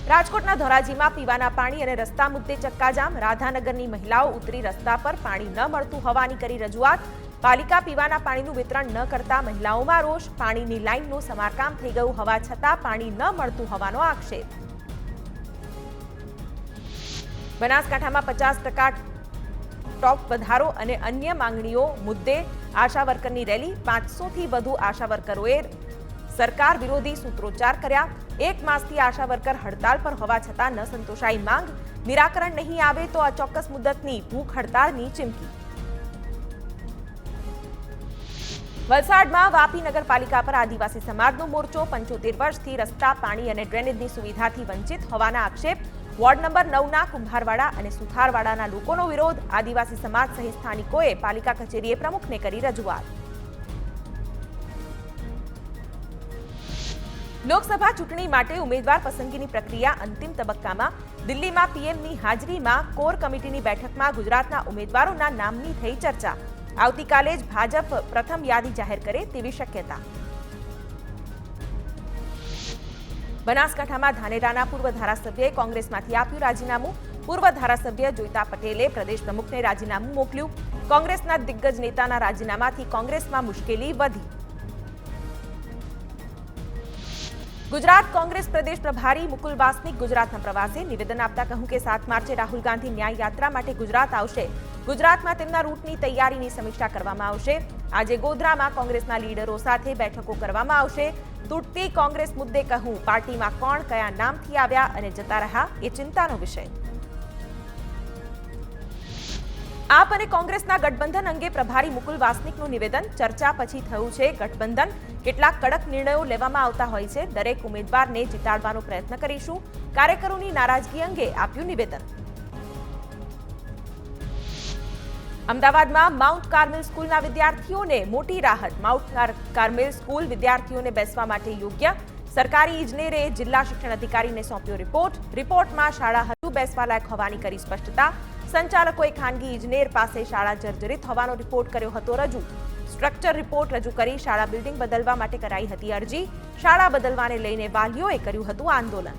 રાજકોટના ધોરાજીમાં પીવાના પાણી અને રસ્તા મુદ્દે ચક્કાજામ. રાધાનગરની મહિલાઓ ઉતરી રસ્તા પર પાણી ન મળતું હોવાની કરી રજૂઆત. પાલિકા પીવાના પાણીનું વિતરણ ન કરતા મહિલાઓમાં રોષ. પાણીની લાઇનનું સમારકામ થઈ ગયું હોવા છતાં પાણી ન મળતું હોવાનો આક્ષેપ. બનાસકાંઠામાં 50% ટોપ વધારો અને અન્ય માંગણીઓ મુદ્દે આશા વર્કરની રેલી. 500થી વધુ આશા વર્કરોએ સરકાર વિરોધી સૂત્રોચ્ચાર કર્યા. 1 માસથી આશા વર્કર હડતાળ પર હોવા છતાં ન સંતોષાઈ માંગ. નિરાકરણ નહીં આવે તો અચોક્કસ મુદ્દતની ભૂખ હડતાળની ચીમકી. વલસાડમાં વાપી નગરપાલિકા પર આદિવાસી સમાજનો મોરચો. 75 વર્ષથી રસ્તા, પાણી અને ડ્રેનેજની સુવિધાથી વંચિત હોવાના આક્ષેપ. વોર્ડ નંબર 9ના કુંભારવાડા અને સુથારવાડાના લોકોનો વિરોધ. આદિવાસી સમાજ સહિત સ્થાનિકોએ પાલિકા કચેરીએ પ્રમુખને કરી રજૂઆત. લોકસભા ચૂંટણી માટે ઉમેદવાર પસંદગીની પ્રક્રિયા અંતિમ તબક્કામાં. દિલ્હીમાં પીએમની હાજરીમાં કોર કમિટીની બેઠકમાં ગુજરાતના ઉમેદવારોના નામની થઈ ચર્ચા. આવતીકાલે જ ભાજપ પ્રથમ યાદી જાહેર કરે તેવી શક્યતા. બનાસકાંઠામાં ધાનેરાના પૂર્વ ધારાસભ્યએ કોંગ્રેસમાંથી આપ્યું રાજીનામું. પૂર્વ ધારાસભ્ય જોઈતા પટેલે પ્રદેશ પ્રમુખને રાજીનામું મોકલ્યું. કોંગ્રેસના દિગ્ગજ નેતાના રાજીનામાથી કોંગ્રેસમાં મુશ્કેલી વધી. ગુજરાત કોંગ્રેસ પ્રદેશ પ્રભારી મુકુલ વાસનિક ગુજરાતના પ્રવાસે. નિવેદન આપતા કહ્યું કે 7 માર્ચે રાહુલ ગાંધી ન્યાય યાત્રા માટે ગુજરાત આવશે. ગુજરાતમાં તેમના રૂટની તૈયારીની સમીક્ષા કરવામાં આવશે. આજે ગોધરામાં કોંગ્રેસના લીડરો સાથે બેઠકો કરવામાં આવશે. તૂટતી કોંગ્રેસ મુદ્દે કહું, પાર્ટીમાં કોણ કયા નામથી આવ્યા અને જતા રહ્યા એ ચિંતાનો વિષય. આપ અને કોંગ્રેસના ગઠબંધન અંગે પ્રભારી મુકુલ વાસનિકનું નિવેદન. ચર્ચા પછી થયું છે ગઠબંધન. કેટલાક કડક નિર્ણયો લેવામાં આવતા હોય છે. દરેક ઉમેદવારને જીતાડવાનો પ્રયત્ન કરીશું. કાર્યકરોની નારાજગી અંગે આપ્યું નિવેદન. અમદાવાદમાં માઉન્ટ કાર્મેલ સ્કૂલના વિદ્યાર્થીઓને મોટી રાહત. માઉન્ટ કાર્મેલ સ્કૂલ વિદ્યાર્થીઓને બેસવા માટે યોગ્ય. સરકારી ઇજનેરે જિલ્લા શિક્ષણ અધિકારીને સોંપ્યો રિપોર્ટ. રિપોર્ટમાં શાળા હજુ બેસવા લાયક હોવાની કરી સ્પષ્ટતા. સંચાલકોએ ખાનગી ઇજનેર પાસે શાળા જર્જરિત હોવાનો રિપોર્ટ કર્યો હતો રજૂ. સ્ટ્રક્ચર રિપોર્ટ રજૂ કરી શાળા બિલ્ડિંગ બદલવા માટે કરાઈ હતી અરજી. શાળા બદલવાને લઈને વાલીઓએ કર્યું હતું આંદોલન.